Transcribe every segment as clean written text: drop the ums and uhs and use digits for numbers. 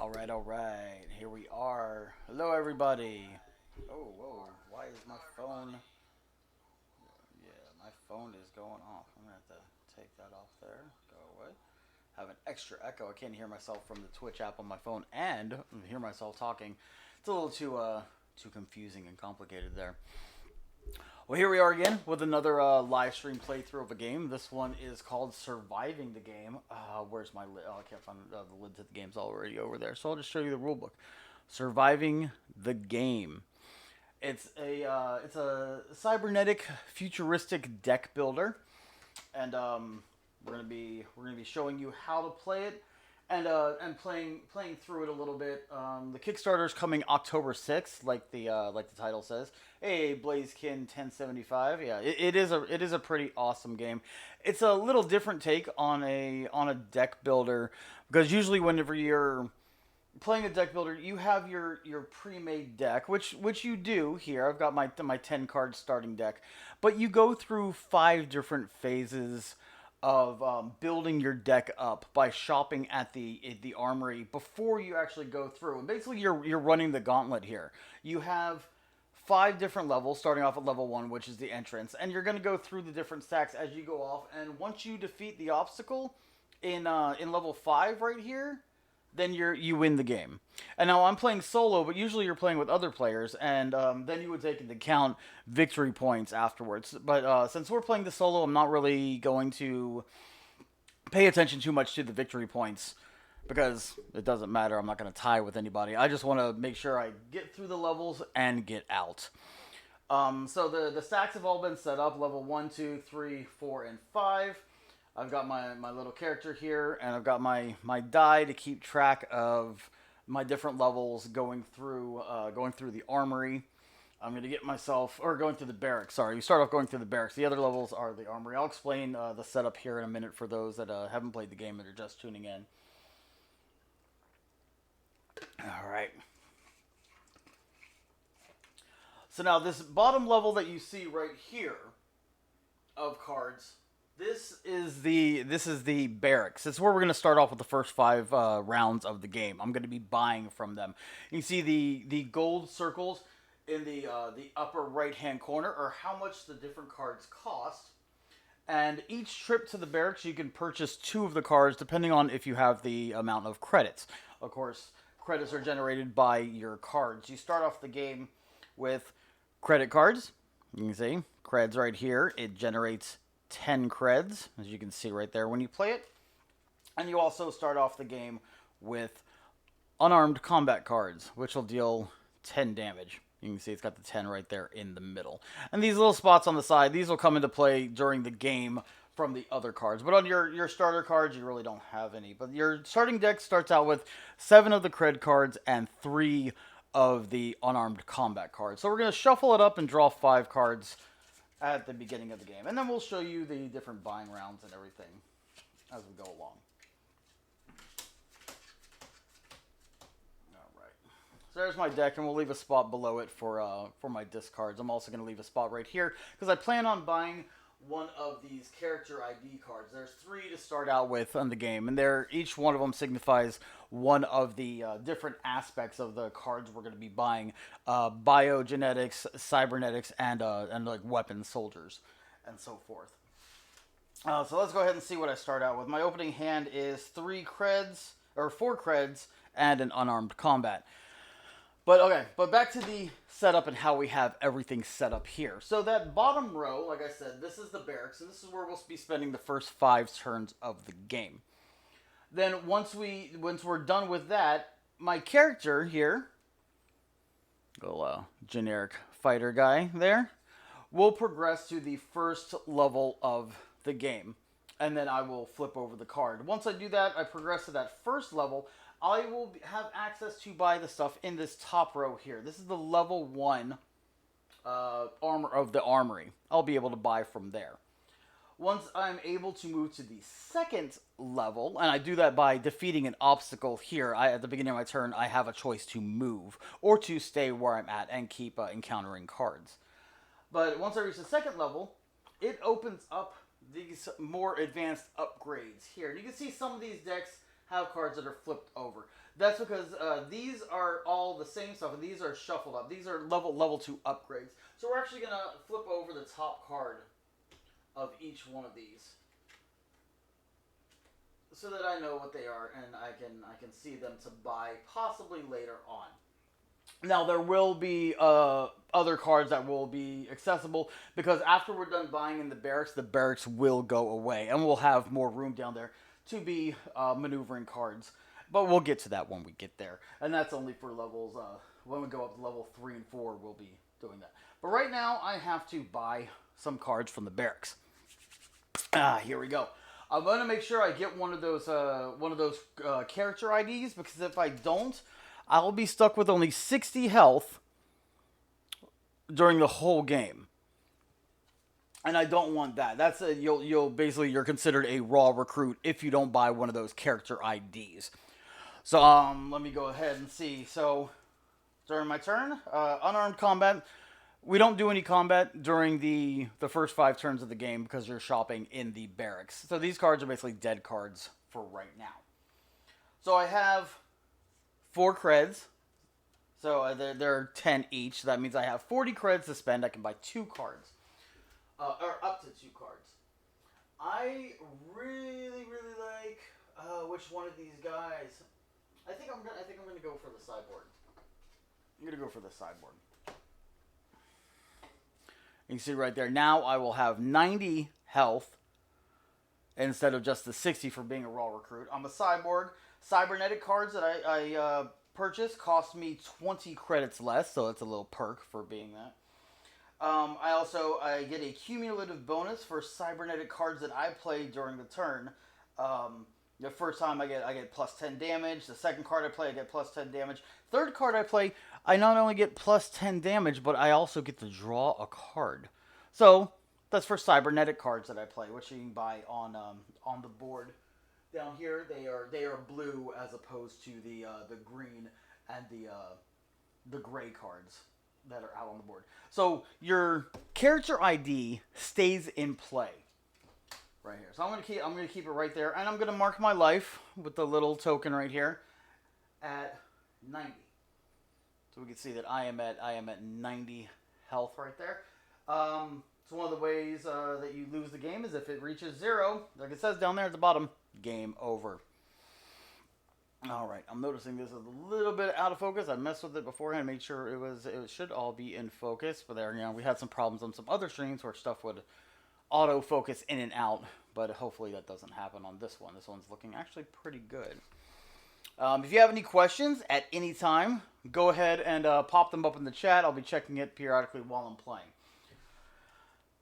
All right. Here we are. Hello, everybody. Oh, whoa. Why is my phone? Yeah, my phone is going off. I'm going to have to take that off there. Go away. Have an extra echo. I can't hear myself from the Twitch app on my phone and hear myself talking. It's a little too confusing and complicated there. Well, here we are again with another live stream playthrough of a game. This one is called Surviving the Game. Where's my lid? Oh, I can't find the lid to the game's already over there. So I'll just show you the rulebook. Surviving the Game. It's a cybernetic futuristic deck builder, and we're gonna be showing you how to play it, and playing through it a little bit. The Kickstarter is coming October 6th, like the title says. Hey, Blazekin 1075. Yeah, it is a pretty awesome game. It's a little different take on a deck builder because usually whenever you're playing a deck builder, you have your pre-made deck, which you do here. I've got my 10 card starting deck, but you go through 5 different phases of building your deck up by shopping at the armory before you actually go through. And basically, you're running the gauntlet here. You have 5 different levels, starting off at level 1, which is the entrance, and you're going to go through the different stacks as you go off. And once you defeat the obstacle in level 5 right here, then you win the game. And now I'm playing solo, but usually you're playing with other players, and then you would take into account victory points afterwards. But since we're playing the solo, I'm not really going to pay attention too much to the victory points because it doesn't matter. I'm not going to tie with anybody. I just want to make sure I get through the levels and get out. So the stacks have all been set up: level 1, 2, 3, 4, and 5. I've got my little character here, and I've got my die to keep track of my different levels going through the armory. I'm going to get myself, or going through the barracks, sorry. You start off going through the barracks. The other levels are the armory. I'll explain the setup here in a minute for those that haven't played the game and are just tuning in. All right. So now this bottom level that you see right here of cards, this is the barracks. It's where we're going to start off with the first 5 rounds of the game. I'm going to be buying from them. You can see the gold circles in the upper right hand corner are how much the different cards cost. And each trip to the barracks, you can purchase 2 of the cards depending on if you have the amount of credits. Of course, credits are generated by your cards. You start off the game with credit cards. You can see creds right here. It generates 10 creds, as you can see right there when you play it. And you also start off the game with unarmed combat cards, which will deal 10 damage. You can see it's got the 10 right there in the middle. And these little spots on the side, these will come into play during the game from the other cards. But on your starter cards, you really don't have any. But your starting deck starts out with 7 of the cred cards and 3 of the unarmed combat cards. So we're going to shuffle it up and draw 5 cards at the beginning of the game. And then we'll show you the different buying rounds and everything as we go along. Alright. So there's my deck, and we'll leave a spot below it for my discards. I'm also going to leave a spot right here, because I plan on buying one of these character ID cards. There's 3 to start out with on the game, and each one of them signifies one of the different aspects of the cards we're going to be buying: biogenetics, cybernetics, and like weapons, soldiers, and so forth. So let's go ahead and see what I start out with. My opening hand is 4 creds, and an unarmed combat. But back to the setup and how we have everything set up here. So that bottom row, like I said, this is the barracks, and this is where we'll be spending the first 5 turns of the game. Then once we're done with that, my character here, little generic fighter guy there, will progress to the first level of the game, and then I will flip over the card. Once I do that, I progress to that first level. I will have access to buy the stuff in this top row here. This is the level 1 armor of the armory. I'll be able to buy from there. Once I'm able to move to the second level, and I do that by defeating an obstacle here, at the beginning of my turn, I have a choice to move or to stay where I'm at and keep encountering cards. But once I reach the second level, it opens up these more advanced upgrades here. And you can see some of these decks have cards that are flipped over. That's because these are all the same stuff, and these are shuffled up. These are level 2 upgrades. So we're actually gonna flip over the top card of each one of these, so that I know what they are and I can see them to buy possibly later on. Now there will be other cards that will be accessible because after we're done buying in the barracks will go away and we'll have more room down there to be maneuvering cards. But we'll get to that when we get there, and that's only for levels. When we go up to level 3 and 4, we'll be doing that. But right now, I have to buy some cards from the barracks. Here we go. I'm going to make sure I get one of those character IDs, because if I don't, I'll be stuck with only 60 health during the whole game. And I don't want that. That's you're considered a raw recruit if you don't buy one of those character IDs. So let me go ahead and see. So during my turn, unarmed combat. We don't do any combat during the first 5 turns of the game because you're shopping in the barracks. So these cards are basically dead cards for right now. So I have 4 creds. So they're 10 each. So that means I have 40 creds to spend. I can buy 2 cards. Or up to 2 cards. I really like which one of these guys. I think I'm gonna go for the sideboard. I'm gonna go for the sideboard. You can see right there. Now I will have 90 health instead of just the 60 for being a raw recruit. I'm a cyborg. Cybernetic cards that I purchased cost me 20 credits less, so it's a little perk for being that. I get a cumulative bonus for cybernetic cards that I play during the turn. The first time I get plus 10 damage. The second card I play, I get plus 10 damage. Third card I play, I not only get plus 10 damage, but I also get to draw a card. So that's for cybernetic cards that I play, which you can buy on the board. Down here, they are blue as opposed to the green and the gray cards that are out on the board. So your character ID stays in play. Right here. So I'm gonna keep it right there, and I'm gonna mark my life with the little token right here at 90. So we can see that I am at 90 health right there. So one of the ways that you lose the game is if it reaches 0, like it says down there at the bottom, game over. All right, I'm noticing this is a little bit out of focus. I messed with it beforehand, made sure it should all be in focus. But there, we had some problems on some other streams where stuff would autofocus in and out, but hopefully that doesn't happen on this one. This one's looking actually pretty good. If you have any questions at any time, go ahead and pop them up in the chat. I'll be checking it periodically while I'm playing.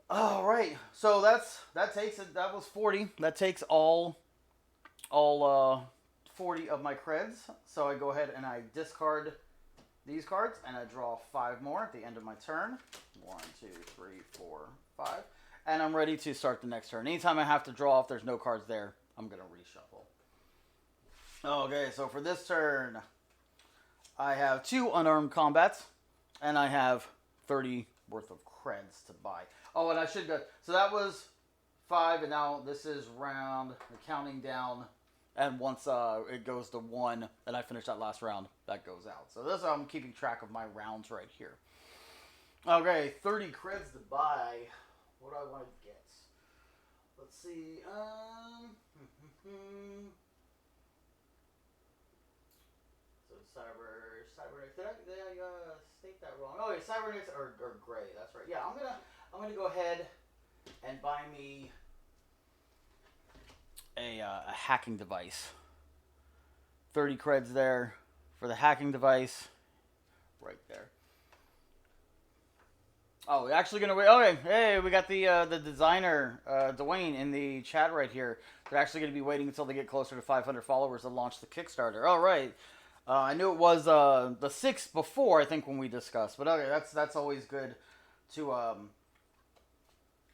All right, so that takes it. That was 40. That takes all 40 of my creds. So I go ahead and I discard these cards, and I draw 5 more at the end of my turn. 1, 2, 3, 4, 5. And I'm ready to start the next turn. Anytime I have to draw, if there's no cards there, I'm going to reshuffle. Okay, so for this turn, I have 2 unarmed combats, and I have 30 worth of creds to buy. Oh, and I should go. So that was 5, and now this is round, counting down. And once it goes to 1, and I finish that last round, that goes out. So this I'm keeping track of my rounds right here. Okay, 30 creds to buy. What do I want to get? Let's see. So cybernetics. Did I state that wrong? Oh, yeah, cybernetics are gray. That's right. Yeah, I'm gonna go ahead and buy me a hacking device. 30 creds there for the hacking device. Right there. Oh, we're actually gonna wait. Okay, hey, we got the designer Dwayne in the chat right here. They're actually gonna be waiting until they get closer to 500 followers to launch the Kickstarter. All right, I knew it was the 6th before, I think, when we discussed. But okay, that's always good to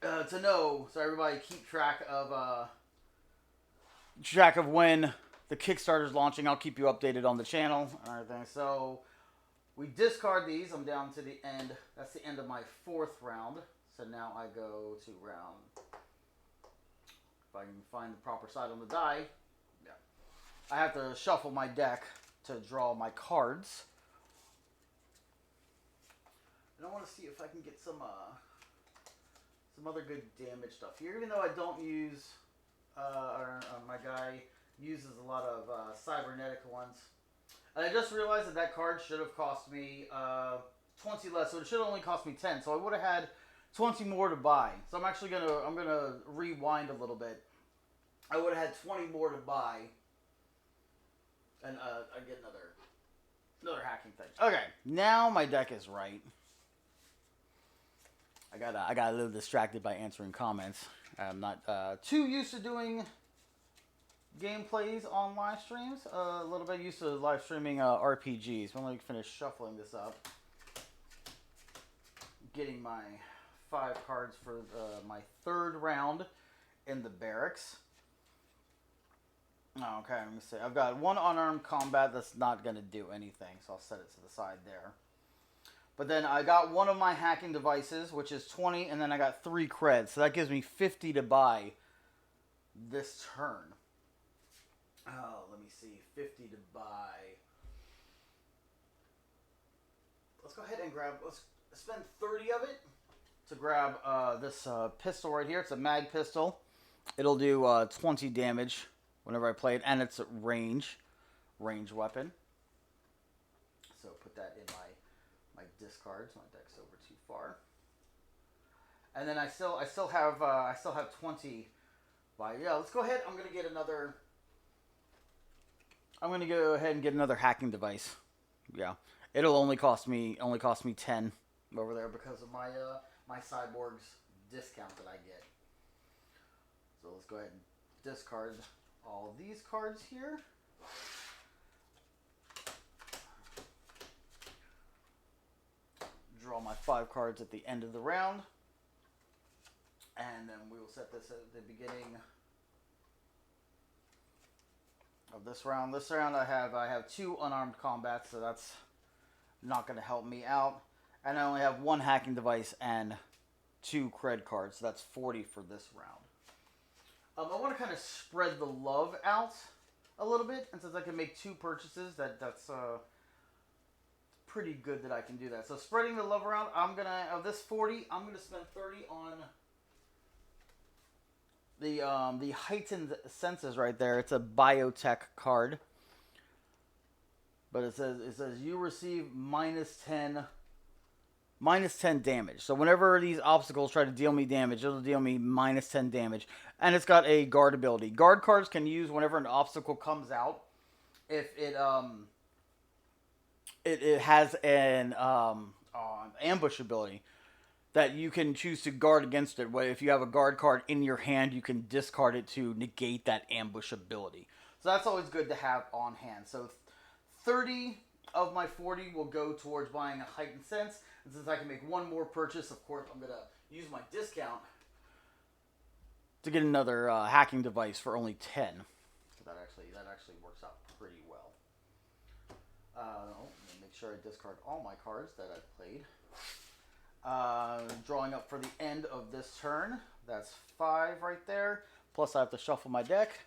know, so everybody keep track of when the Kickstarter's launching. I'll keep you updated on the channel and everything. So we discard these. I'm down to the end. That's the end of my 4th round. So now I go to round. If I can find the proper side on the die. Yeah. I have to shuffle my deck to draw my cards. And I want to see if I can get some other good damage stuff here. Even though I don't use, my guy uses a lot of cybernetic ones. And I just realized that that card should have cost me 20 less, so it should have only cost me 10. So I would have had 20 more to buy. So I'm actually gonna rewind a little bit. I would have had 20 more to buy, and I get another hacking thing. Okay, now my deck is right. I got a little distracted by answering comments. I'm not too used to doing gameplays on live streams. A little bit used to live streaming RPGs. Let me finish shuffling this up. Getting my 5 cards for my 3rd round in the barracks. Okay, let me see. I've got 1 unarmed combat that's not going to do anything, so I'll set it to the side there. But then I got 1 of my hacking devices, which is 20, and then I got 3 creds. So that gives me 50 to buy this turn. Oh, let me see. 50 to buy. Let's go ahead and let's spend 30 of it to grab this pistol right here. It's a mag pistol. It'll do 20 damage whenever I play it, and it's a range weapon. So put that in my discards. My deck's over too far. And then I still have 20. Yeah, let's go ahead. I'm gonna go ahead and get another hacking device. Yeah, it'll only cost me 10 over there because of my my cyborg's discount that I get. So let's go ahead and discard all of these cards here. Draw my 5 cards at the end of the round. And then we will set this at the beginning of this round. This round I have 2 unarmed combats, so that's not going to help me out. And I only have 1 hacking device and 2 cred cards, so that's 40 for this round. I want to kind of spread the love out a little bit, and since I can make 2 purchases, that's pretty good that I can do that. So spreading the love around, of this 40, I'm gonna spend 30 on the heightened senses right there. It's a biotech card, but it says you receive minus 10 damage. So whenever these obstacles try to deal me damage, it'll deal me minus 10 damage. And it's got a guard ability. Guard cards can use whenever an obstacle comes out. If it has an ambush ability that you can choose to guard against it. If you have a guard card in your hand, you can discard it to negate that ambush ability. So that's always good to have on hand. So 30 of my 40 will go towards buying a heightened sense. And since I can make 1 more purchase, of course, I'm going to use my discount to get another hacking device for only 10. So that actually works out pretty well. Let me make sure I discard all my cards that I've played. Drawing up for the end of this turn. That's 5 right there. Plus I have to shuffle my deck.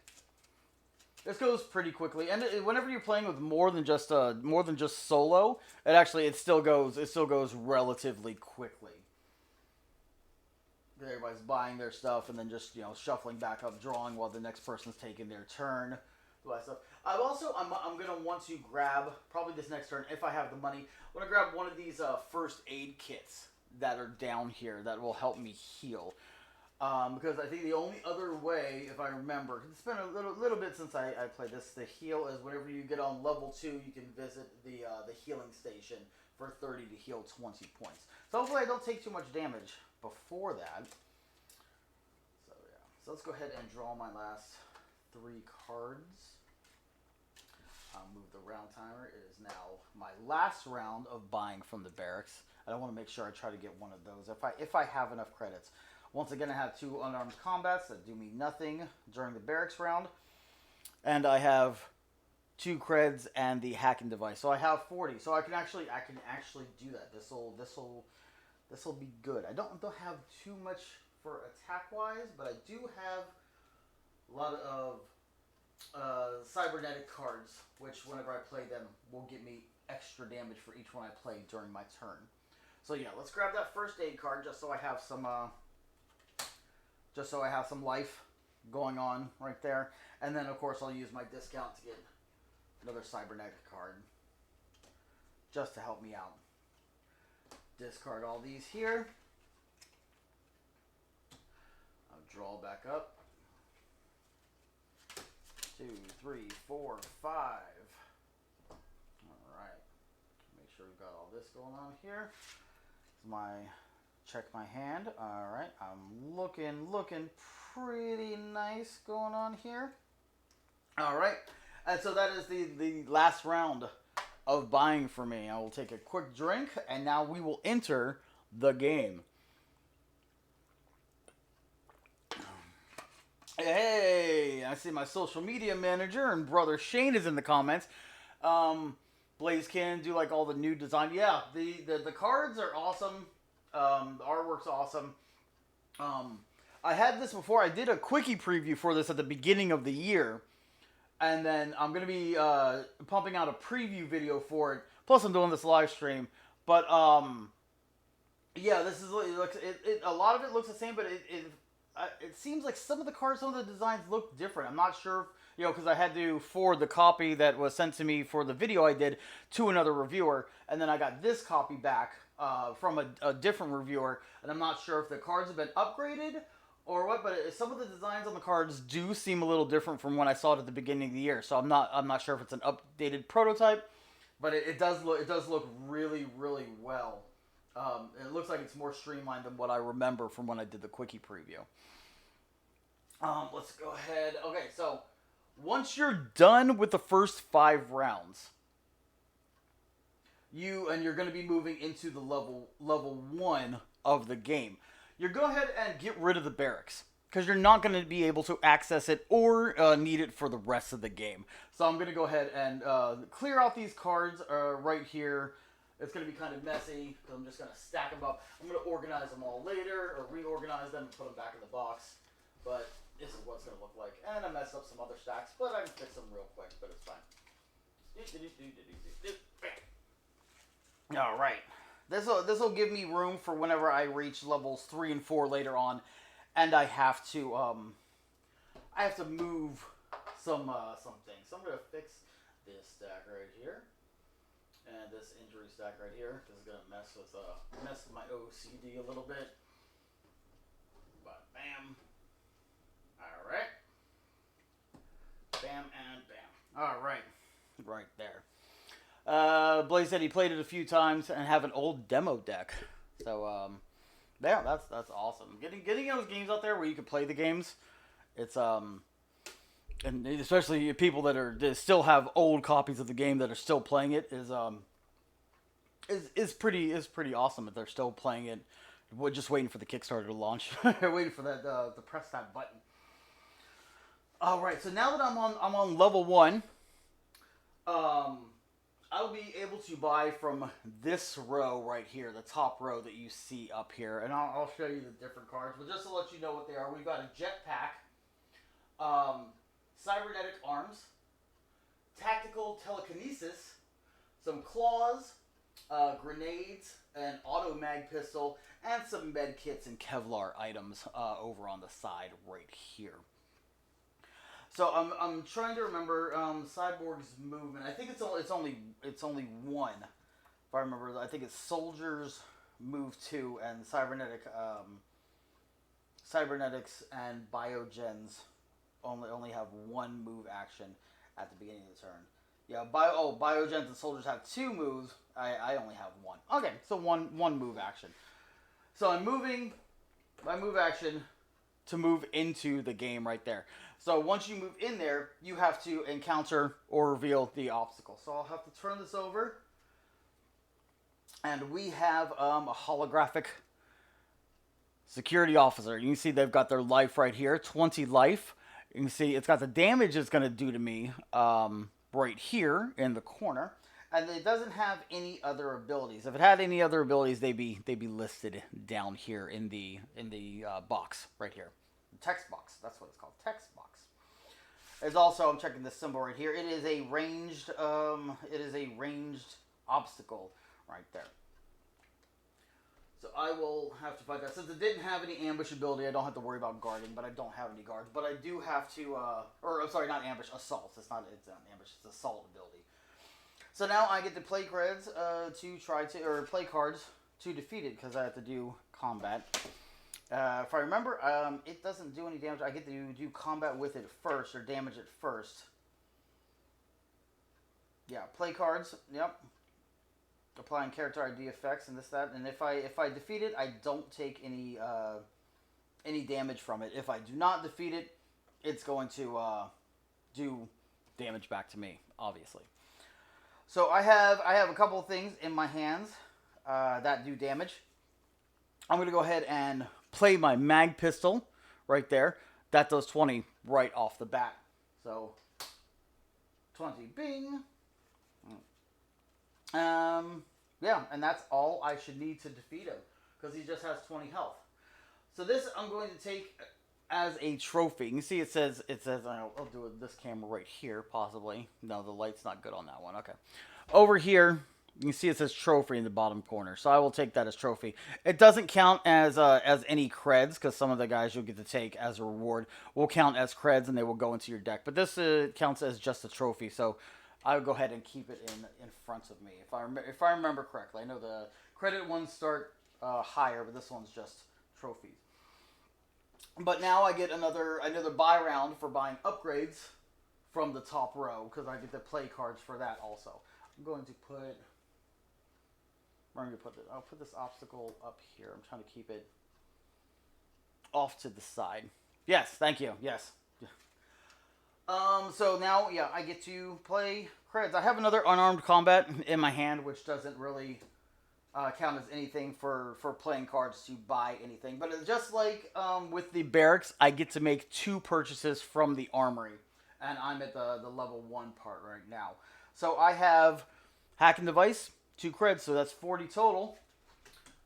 This goes pretty quickly, and whenever you're playing with more than just solo, it still goes relatively quickly. Everybody's buying their stuff and then just shuffling back up, drawing while the next person's taking their turn. I'm gonna want to grab probably this next turn if I have the money. I'm gonna grab one of these first aid kits that are down here that will help me heal. Because I think the only other way, if I remember, 'cause it's been a little bit since I played this, the heal is whenever you get on level 2, you can visit the healing station for 30 to heal 20 points. So hopefully I don't take too much damage before that. So yeah, so let's go ahead and draw my last 3 cards. I'll move the round timer. It is now my last round of buying from the barracks. I want to make sure I try to get one of those if I have enough credits. Once again, I have 2 unarmed combats that do me nothing during the barracks round. And I have 2 creds and the hacking device. So I have 40. So I can actually do that. This'll be good. I don't have too much for attack wise, but I do have a lot of cybernetic cards, which whenever I play them will give me extra damage for each one I play during my turn. So yeah, let's grab that first aid card just so I have some life going on right there, and then of course I'll use my discount to get another cybernetic card just to help me out. Discard all these here. I'll draw back up. 2, 3, 4, 5. Alright. Make sure we've got all this going on here. Check my hand. Alright. I'm looking pretty nice going on here. Alright. And so that is the last round of buying for me. I will take a quick drink, and now we will enter the game. Hey, I see my social media manager and brother Shane is in the comments. Blaze can do like all the new design. Yeah, the cards are awesome. The artwork's awesome. I had this before. I did a quickie preview for this at the beginning of the year. And then I'm going to be pumping out a preview video for it. Plus I'm doing this live stream. But yeah, this is a lot of it looks the same, but it seems like some of the cards, some of the designs look different. I'm not sure, because I had to forward the copy that was sent to me for the video I did to another reviewer, and then I got this copy back from a different reviewer, and I'm not sure if the cards have been upgraded or what, but some of the designs on the cards do seem a little different from when I saw it at the beginning of the year. So I'm not sure if it's an updated prototype, but it does look really, really well. It looks like it's more streamlined than what I remember from when I did the quickie preview. Let's go ahead. Okay, so once you're done with the first 5 rounds, you're going to be moving into the level 1 of the game. You're go ahead and get rid of the barracks, because you're not going to be able to access it or need it for the rest of the game. So I'm going to go ahead and clear out these cards right here. It's going to be kind of messy, because I'm just going to stack them up. I'm going to organize them all later, or reorganize them and put them back in the box. But this is what it's going to look like. And I messed up some other stacks, but I can fix them real quick, but it's fine. All right. This will give me room for whenever I reach levels 3 and 4 later on, and I have to move some things. So I'm gonna fix this stack right here, and this injury stack right here. This is gonna mess with my OCD a little bit. But bam. All right. Bam and bam. All right. Right there. Blaze said he played it a few times and have an old demo deck. So, yeah, that's awesome. Getting those games out there where you can play the games, it's and especially people that still have old copies of the game that are still playing it is pretty awesome that they're still playing it. We're just waiting for the Kickstarter to launch. Waiting for that to press that button. All right, so now that I'm on level 1, I'll be able to buy from this row right here, the top row that you see up here. And I'll show you the different cards. But just to let you know what they are, we've got a jetpack, cybernetic arms, tactical telekinesis, some claws, grenades, an auto mag pistol, and some med kits and Kevlar items over on the side right here. So I'm trying to remember Cyborg's movement. I think it's only 1. If I remember, I think it's Soldiers move 2 and Cybernetics and Biogens only have 1 move action at the beginning of the turn. Yeah, Biogens and Soldiers have 2 moves. I only have 1. Okay, so one move action. So I'm moving my move action to move into the game right there. So once you move in there, you have to encounter or reveal the obstacle. So I'll have to turn this over. And we have a holographic security officer. You can see they've got their life right here, 20 life. You can see it's got the damage it's going to do to me right here in the corner. And it doesn't have any other abilities. If it had any other abilities, they'd be listed down here in the box right here. Text box. That's what it's called. Text box. Is also, I'm checking this symbol right here. It is a ranged obstacle right there. So I will have to fight that. Since it didn't have any ambush ability, I don't have to worry about guarding, but I don't have any guards. But I do have to, or I'm sorry, not ambush, assault. It's not ambush, it's assault ability. So now I get to play creds to try to, or play cards to defeat it, because I have to do combat. If I remember, it doesn't do any damage. I get to do combat with it first, or damage it first. Yeah, play cards, yep. Applying character ID effects and this, that, and if I defeat it, I don't take any damage from it. If I do not defeat it, it's going to do damage back to me, obviously. So I have a couple of things in my hands that do damage. I'm going to go ahead and play my mag pistol right there. That does 20 right off the bat. So 20, bing. Yeah, and that's all I should need to defeat him, because he just has 20 health. So this I'm going to take as a trophy. You can see it says I'll do this camera right here, possibly. No, the light's not good on that one. Okay. Over here, you can see it says trophy in the bottom corner. So I will take that as trophy. It doesn't count as any creds, because some of the guys you'll get to take as a reward will count as creds, and they will go into your deck. But this counts as just a trophy, so I would go ahead and keep it in front of me. If I remember correctly. I know the credit ones start higher, but this one's just trophies. But now I get another buy round for buying upgrades from the top row, because I get to play cards for that also. I'll put this obstacle up here. I'm trying to keep it off to the side. Yes, thank you. Yes. So now, yeah, I get to play creds. I have another unarmed combat in my hand, which doesn't really count as anything for playing cards to buy anything. But it's just like with the barracks, I get to make 2 purchases from the armory. And I'm at the level 1 part right now. So I have Hack and Device, 2 creds, so that's 40 total.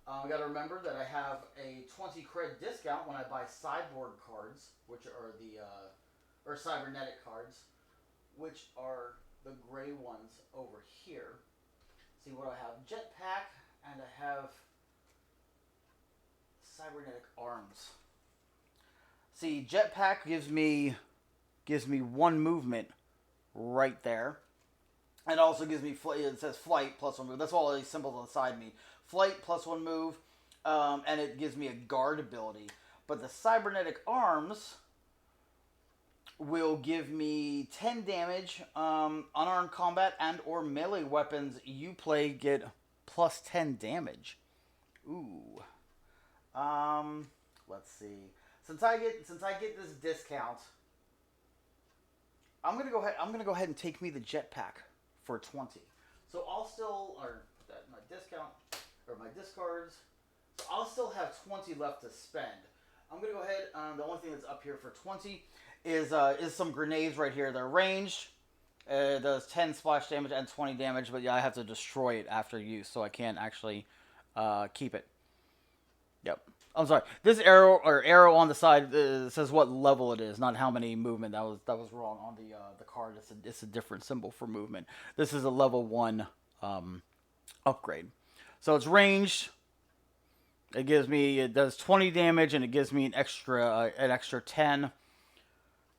I got to remember that I have a 20 cred discount when I buy sideboard cards, which are or cybernetic cards, which are the gray ones over here. See what I have? Jetpack, and I have cybernetic arms. See, jetpack gives me 1 movement right there. It also gives me it says flight plus 1 move. That's all these symbols on the side mean. Flight plus 1 move, and it gives me a guard ability. But the cybernetic arms will give me 10 damage. Unarmed combat and or melee weapons you play get plus 10 damage. Ooh. Let's see. Since I get this discount, I'm gonna go ahead and take me the jetpack for 20. So I'll still, or that my discount or my discards. So I'll still have 20 left to spend. I'm gonna go ahead. The only thing that's up here for 20 is some grenades right here. They're ranged. It does 10 splash damage and 20 damage, but yeah, I have to destroy it after use, so I can't actually keep it. Yep. I'm sorry. This arrow on the side says what level it is, not how many movement. That was wrong on the card. It's a different symbol for movement. This is a level 1 upgrade. So it's ranged. It does 20 damage, and it gives me an extra 10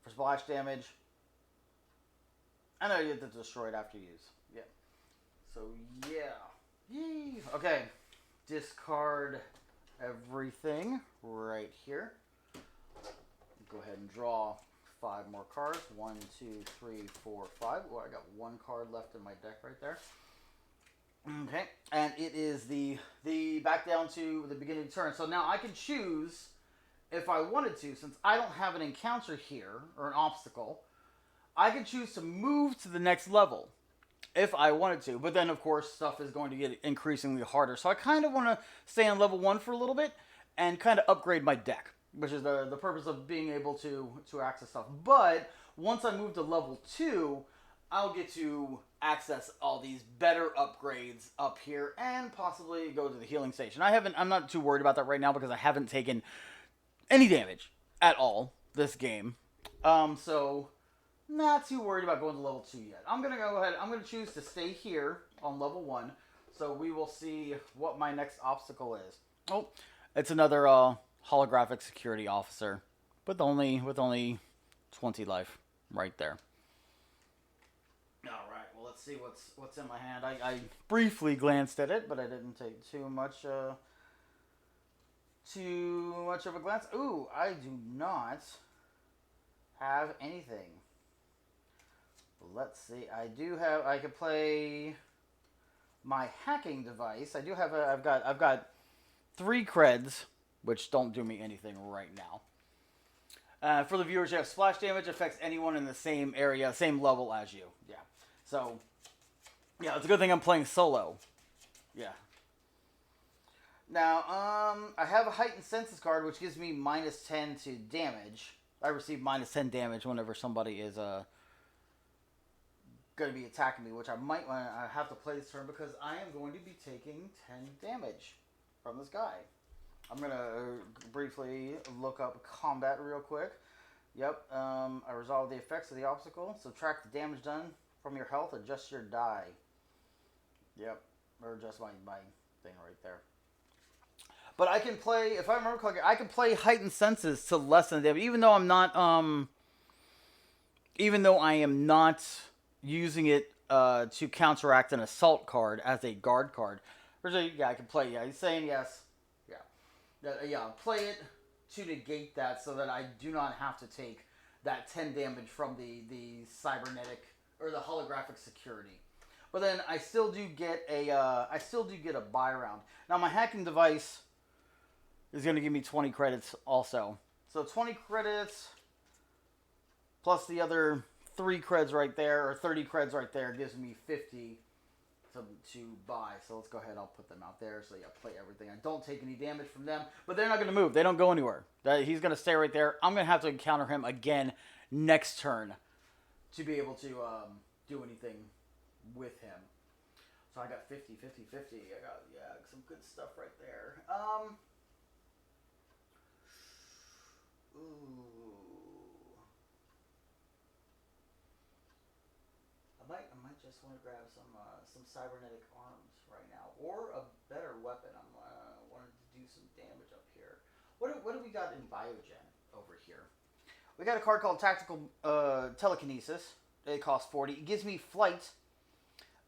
for splash damage. I know you have to destroy it after use. Yeah. So yeah. Yee. Okay. Discard everything right here. Go ahead and draw 5 more cards. 1, 2, 3, 4, 5. Oh, I got 1 card left in my deck right there. Okay, and it is the back down to the beginning of the turn. So now I can choose if I wanted to, since I don't have an encounter here or an obstacle. I can choose to move to the next level if I wanted to. But then, of course, stuff is going to get increasingly harder. So I kind of want to stay on level 1 for a little bit and kind of upgrade my deck, which is the purpose of being able to access stuff. But once I move to level 2, I'll get to access all these better upgrades up here and possibly go to the healing station. I'm not too worried about that right now because I haven't taken any damage at all this game. So not too worried about going to level 2 yet. I'm going to go ahead. I'm going to choose to stay here on level 1. So we will see what my next obstacle is. Oh, it's another holographic security officer with only 20 life right there. All right. Well, let's see what's in my hand. I briefly glanced at it, but I didn't take too much of a glance. Ooh, I do not have anything. Let's see. I could play my hacking device. I do have I've got 3 creds, which don't do me anything right now. For the viewers, you have splash damage, affects anyone in the same area, same level as you. Yeah. So, yeah, it's a good thing I'm playing solo. Yeah. Now, I have a heightened senses card, which gives me -10 to damage. I receive -10 damage whenever somebody is going to be attacking me, which I might want to have to play this turn because I am going to be taking 10 damage from this guy. I'm going to briefly look up combat real quick. Yep, I resolve the effects of the obstacle. Subtract the damage done from your health, adjust your die. Yep, or adjust my thing right there. But I can play, if I remember correctly, I can play heightened senses to lessen damage, even though I am not using it to counteract an assault card as a guard card. Yeah, I can play. Yeah, he's saying yes. Yeah, play it to negate that so that I do not have to take that 10 damage from the cybernetic or the holographic security. But then I still do get a buy round. Now my hacking device is going to give me 20 credits also. So 20 credits plus the other 3 creds right there, or 30 creds right there, gives me 50 to buy. So let's go ahead. I'll put them out there. So yeah, play everything. I don't take any damage from them, but they're not going to move. They don't go anywhere. He's going to stay right there. I'm going to have to encounter him again next turn to be able to do anything with him. So I got 50, 50, 50. I got, yeah, some good stuff right there. Ooh. I might just want to grab some cybernetic arms right now, or a better weapon. I'm wanting to do some damage up here. What do we got in Biogen over here? We got a card called Tactical Telekinesis. It costs 40. It gives me flight.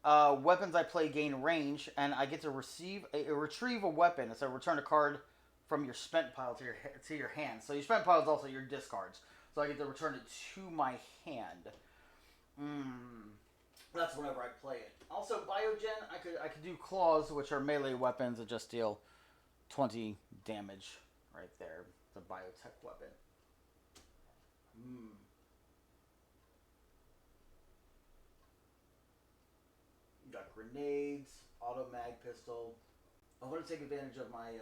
Weapons I play gain range, and I get to retrieve a weapon. So return a card from your spent pile to your hand. So your spent pile is also your discards. So I get to return it to my hand. That's whenever I play it. Also, Biogen, I could do claws, which are melee weapons that just deal 20 damage right there. It's a biotech weapon. You got grenades, auto mag pistol. I want to take advantage of my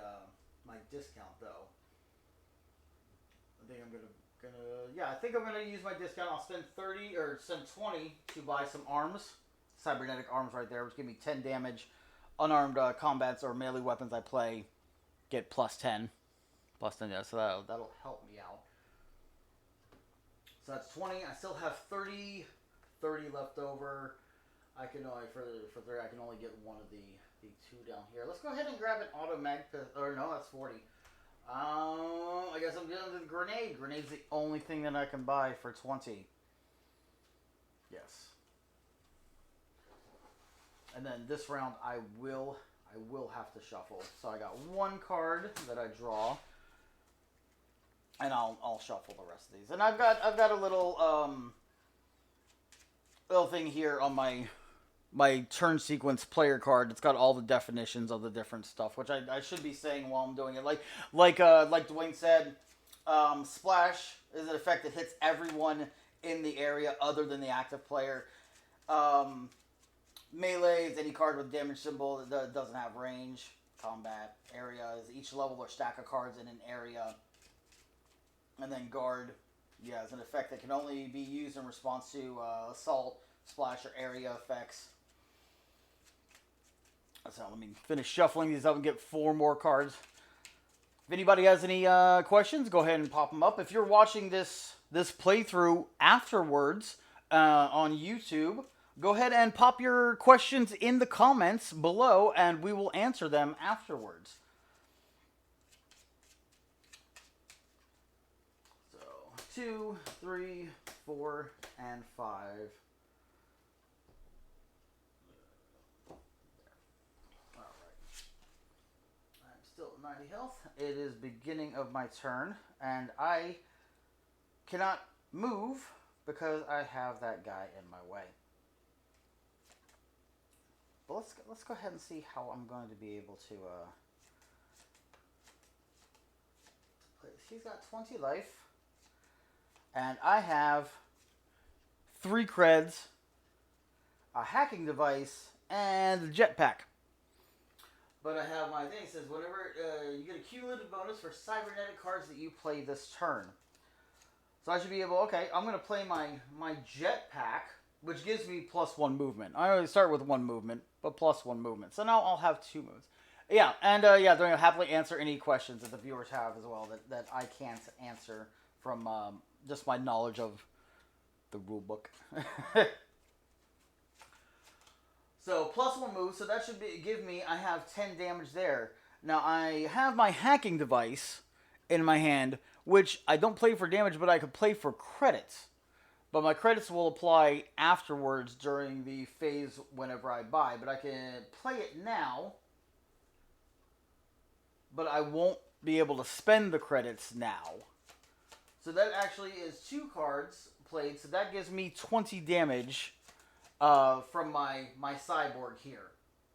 my discount though. I think I'm gonna use my discount. I'll spend 30 or spend 20 to buy some arms, cybernetic arms right there, which give me 10 damage. Unarmed combats or melee weapons I play get +10, yeah. So that'll help me out. So that's 20. I still have 30 left over. I can only for 30. I can only get one of the 2 down here. Let's go ahead and grab an auto mag. Or no, that's 40. I guess I'm dealing with a grenade. Grenade's the only thing that I can buy for 20. Yes. And then this round I will have to shuffle. So I got 1 card that I draw, and I'll shuffle the rest of these. And I've got a little thing here on my turn sequence player card. It's got all the definitions of the different stuff, which I should be saying while I'm doing it. Like Dwayne said, splash is an effect that hits everyone in the area other than the active player. Melee is any card with damage symbol that doesn't have range. Combat area is each level or stack of cards in an area. And then guard, yeah, is an effect that can only be used in response to assault, splash, or area effects. So let me finish shuffling these up and get 4 more cards. If anybody has any questions, go ahead and pop them up. If you're watching this playthrough afterwards, on YouTube, go ahead and pop your questions in the comments below, and we will answer them afterwards. So 2, 3, 4, and 5. Still 90 health. It is beginning of my turn, and I cannot move because I have that guy in my way. But let's go ahead and see how I'm going to be able to play this. He's got 20 life, and I have 3 creds, a hacking device, and a jetpack. But I have my thing. It says whenever you get a cumulative bonus for cybernetic cards that you play this turn. So I should be able. Okay, I'm gonna play my jetpack, which gives me +1 movement. I always start with 1 movement, but +1 movement. So now I'll have 2 moves. Yeah, and yeah, they're gonna happily answer any questions that the viewers have as well that I can't answer from just my knowledge of the rule book. So +1 move, so that should give me, I have 10 damage there. Now I have my hacking device in my hand, which I don't play for damage, but I could play for credits. But my credits will apply afterwards during the phase whenever I buy. But I can play it now, but I won't be able to spend the credits now. So that actually is 2 cards played, so that gives me 20 damage from my cyborg here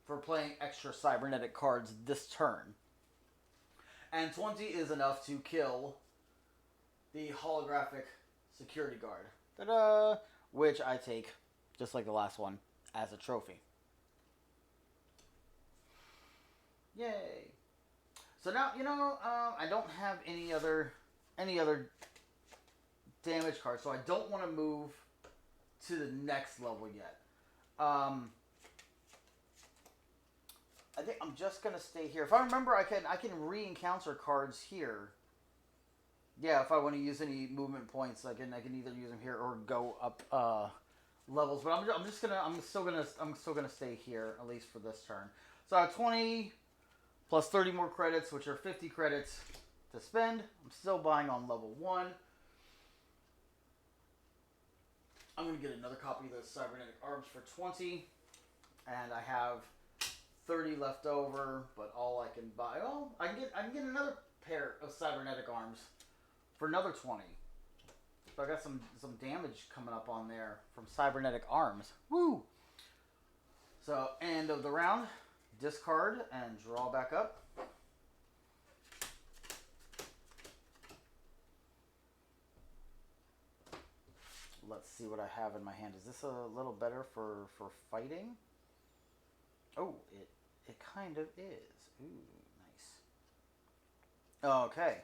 for playing extra cybernetic cards this turn. And 20 is enough to kill the holographic security guard. Ta-da! Which I take, just like the last one, as a trophy. Yay! So now, I don't have any other damage cards, so I don't want to move to the next level yet. I think I'm just gonna stay here. If I remember, I can re-encounter cards here. Yeah, if I want to use any movement points, I can either use them here or go up levels. But I'm still gonna stay here at least for this turn. So I have 20 plus 30 more credits, which are 50 credits to spend. I'm still buying on level 1. I'm going to get another copy of those cybernetic arms for 20. And I have 30 left over, but all I can buy... Oh, I can get another pair of cybernetic arms for another 20. So I got some damage coming up on there from cybernetic arms. Woo! So, end of the round. Discard and draw back up. Let's see what I have in my hand. Is this a little better for fighting? Oh, it kind of is. Ooh, nice. Okay.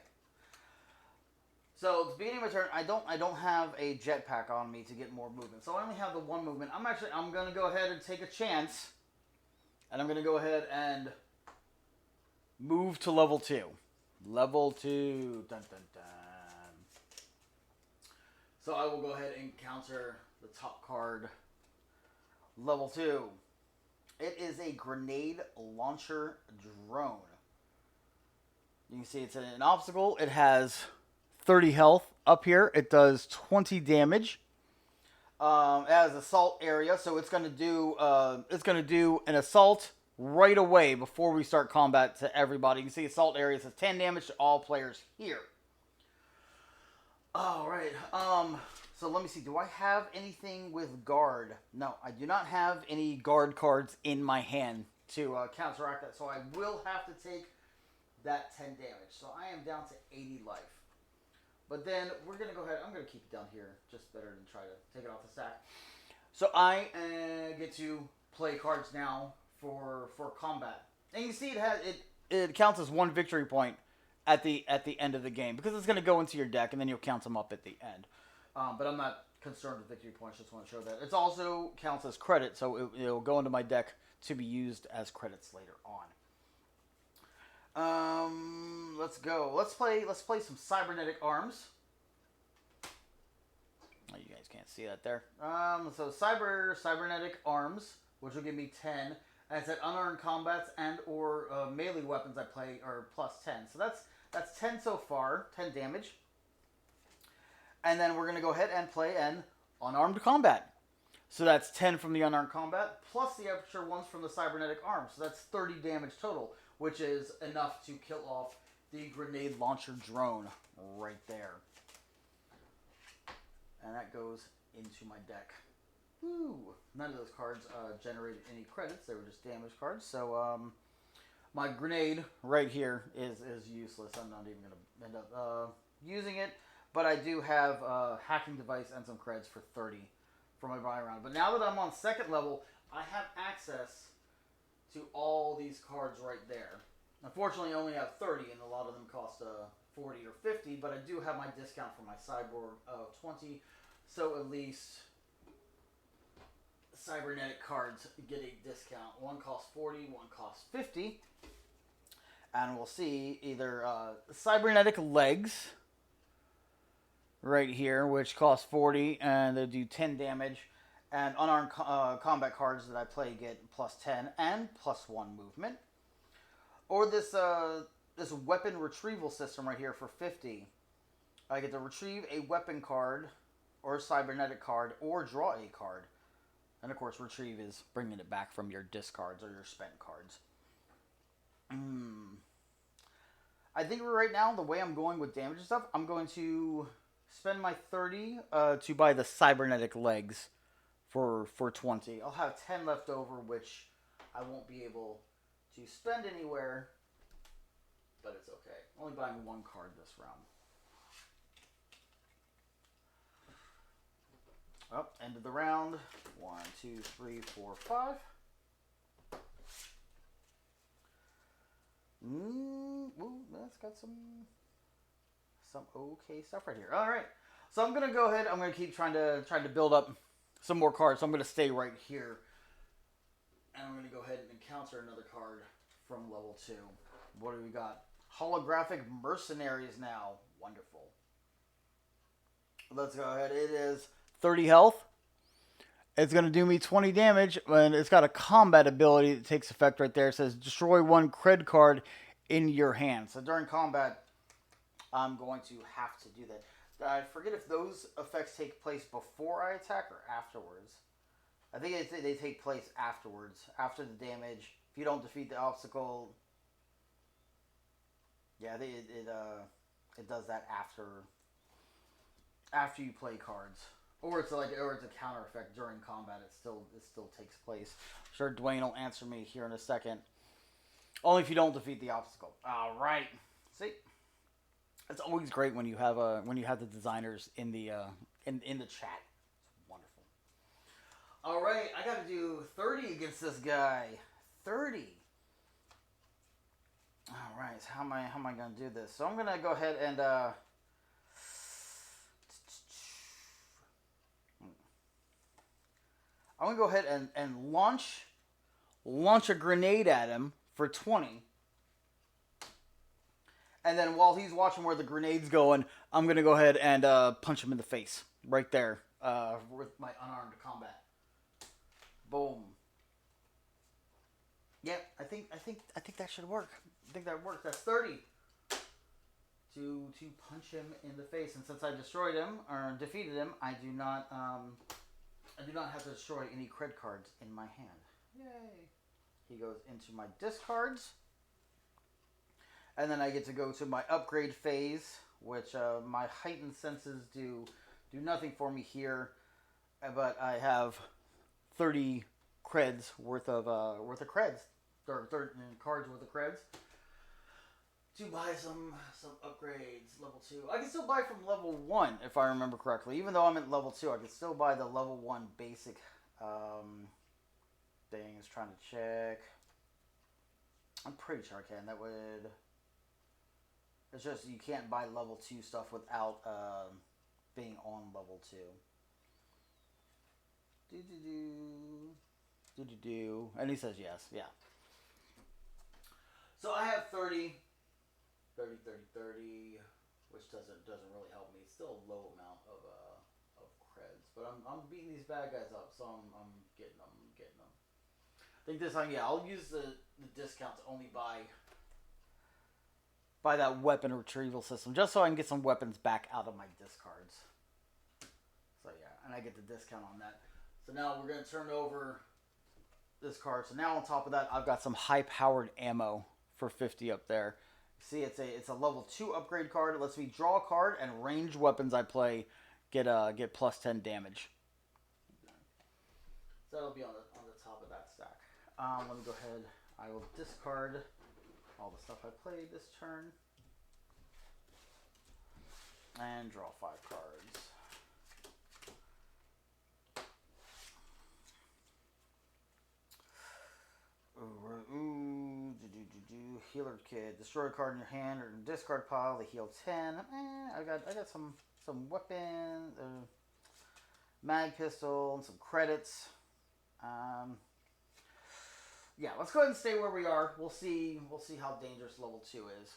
So, at the beginning of my turn, I don't have a jetpack on me to get more movement. So I only have the 1 movement. I'm gonna go ahead and take a chance. And I'm gonna go ahead and move to level 2. Level 2. Dun dun dun. So I will go ahead and counter the top card. Level 2. It is a grenade launcher drone. You can see it's an obstacle. It has 30 health up here. It does 20 damage. It has assault area, so it's gonna do an assault right away before we start combat to everybody. You can see assault area says 10 damage to all players here. Alright, so let me see. Do I have anything with guard? No, I do not have any guard cards in my hand to counteract that. So I will have to take that 10 damage. So I am down to 80 life. But then we're going to go ahead. I'm going to keep it down here. Just better than try to take it off the stack. So I get to play cards now for combat. And you see it counts as 1 victory point at the end of the game, because it's going to go into your deck, and then you'll count them up at the end. But I'm not concerned with victory points. Just want to show that it also counts as credit, so it'll go into my deck to be used as credits later on. Let's go. Let's play some cybernetic arms. Oh, you guys can't see that there. So cybernetic arms, which will give me 10. And it said unarmed combats and or melee weapons I play are plus 10. So that's 10 so far, 10 damage. And then we're gonna go ahead and play an unarmed combat. So that's 10 from the unarmed combat plus the extra ones from the cybernetic arms. So that's 30 damage total, which is enough to kill off the grenade launcher drone right there. And that goes into my deck. Woo! None of those cards generated any credits. They were just damage cards. So my grenade right here is useless. I'm not even going to end up using it. But I do have a hacking device and some creds for 30 for my buy round. But now that I'm on second level, I have access to all these cards right there. Unfortunately, I only have 30, and a lot of them cost 40 or 50, but I do have my discount for my sideboard of 20, so at least cybernetic cards get a discount. One costs 40, one costs 50, and we'll see either cybernetic legs right here, which cost 40, and they do 10 damage, and unarmed combat cards that I play get plus 10 and plus 1 movement. Or this this weapon retrieval system right here for 50. I get to retrieve a weapon card, or a cybernetic card, or draw a card. And of course, retrieve is bringing it back from your discards or your spent cards. I think right now, the way I'm going with damage and stuff, I'm going to spend my 30 to buy the cybernetic legs for 20. I'll have 10 left over, which I won't be able to spend anywhere, but it's okay. Only buying one card this round. Oh, end of the round. 1, 2, 3, 4, 5. Ooh, that's got some okay stuff right here. All right, so I'm gonna go ahead. I'm gonna keep trying to build up some more cards. So I'm gonna stay right here, and I'm gonna go ahead and encounter another card from level 2. What do we got? Holographic Mercenaries now. Wonderful. Let's go ahead. It is 30 health. It's going to do me 20 damage, and it's got a combat ability that takes effect right there. It says destroy 1 cred card in your hand. So during combat, I'm going to have to do that. I forget if those effects take place before I attack or afterwards. I think they take place afterwards, after the damage. If you don't defeat the obstacle, yeah, it does that after you play cards. Or it's a counter effect during combat. It still takes place. I'm sure Dwayne will answer me here in a second. Only if you don't defeat the obstacle. All right. See, it's always great when you have the designers in the chat. It's wonderful. All right, I got to do 30 against this guy. 30. All right. So how am I going to do this? So I'm going to go ahead and I'm going to go ahead and launch a grenade at him for 20. And then while he's watching where the grenade's going, I'm going to go ahead and punch him in the face right there with my unarmed combat. Boom. Yep, I think that should work. I think that worked. That's 30 to punch him in the face. And since I destroyed him or defeated him, I do not have to destroy any cred cards in my hand. Yay! He goes into my discards. And then I get to go to my upgrade phase, which my heightened senses do nothing for me here. But I have 30 creds worth of creds. 30 cards worth of creds. To buy some upgrades, level 2. I can still buy from level 1, if I remember correctly. Even though I'm at level 2, I can still buy the level 1 basic things. Trying to check. I'm pretty sure I can. That would... It's just you can't buy level 2 stuff without being on level 2. And he says yes. Yeah. So I have 30, which doesn't really help me. It's still a low amount of creds. but I'm beating these bad guys up, so I'm getting them. I think this time, yeah, I'll use the discount to only buy that weapon retrieval system, just so I can get some weapons back out of my discards. So yeah, and I get the discount on that. So now we're gonna turn over this card. So now on top of that, I've got some high-powered ammo for 50 up there. See, it's a level 2 upgrade card. It lets me draw a card and ranged weapons I play get plus 10 damage. So that'll be on the top of that stack. Let me go ahead. I will discard all the stuff I played this turn and draw 5 cards. Healer kit. Destroy a card in your hand or in the discard pile. They heal 10. I got some weapons, mag pistol, and some credits. Yeah, let's go ahead and stay where we are. We'll see how dangerous level 2 is.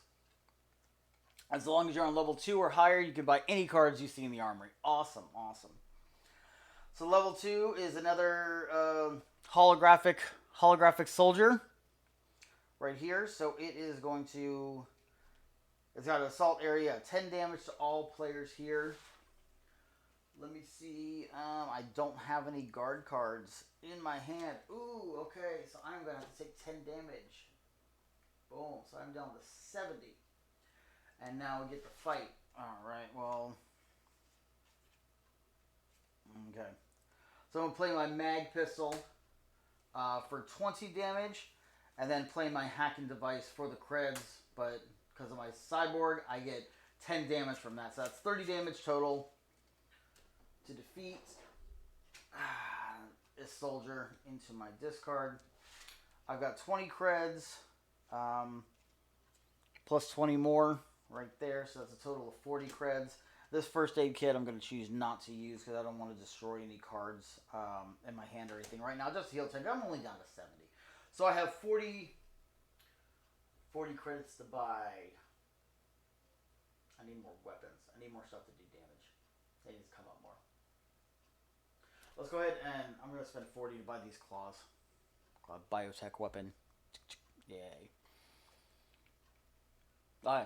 As long as you're on level 2 or higher, you can buy any cards you see in the armory. Awesome. So level 2 is another holographic soldier right here. So it is going to, it's got an assault area, 10 damage to all players here. Let me see. I don't have any guard cards in my hand. Ooh, okay. So I'm going to have to take 10 damage. Boom. So I'm down to 70. And now we get to fight. Alright, well. Okay. So I'm going to play my mag pistol for 20 damage. And then play my hacking device for the creds. But because of my cyborg, I get 10 damage from that. So that's 30 damage total to defeat this soldier into my discard. I've got 20 creds, plus 20 more right there, so that's a total of 40 creds. This first aid kit I'm going to choose not to use because I don't want to destroy any cards in my hand or anything right now. Just heal 10. I'm only down to 70. So I have 40 credits to buy. I need more weapons. I need more stuff to do damage. They need to come up more. Let's go ahead and I'm going to spend 40 to buy these claws. Biotech weapon. Yay.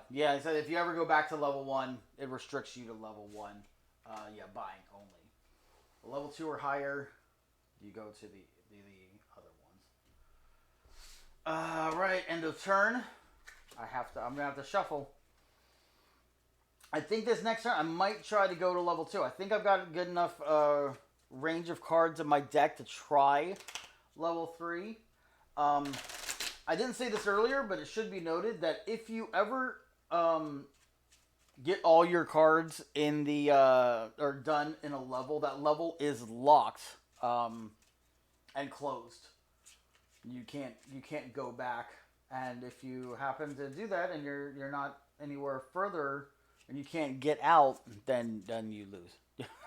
Yeah, I said if you ever go back to level 1, it restricts you to level 1. Yeah, buying only. Level 2 or higher, you go to the other ones. Right, end of turn. I'm going to have to shuffle. I think this next turn, I might try to go to level 2. I think I've got a good enough range of cards in my deck to try level 3. I didn't say this earlier, but it should be noted that if you ever get all your cards in the or done in a level, that level is locked and closed. You can't go back. And if you happen to do that and you're not anywhere further and you can't get out, then you lose.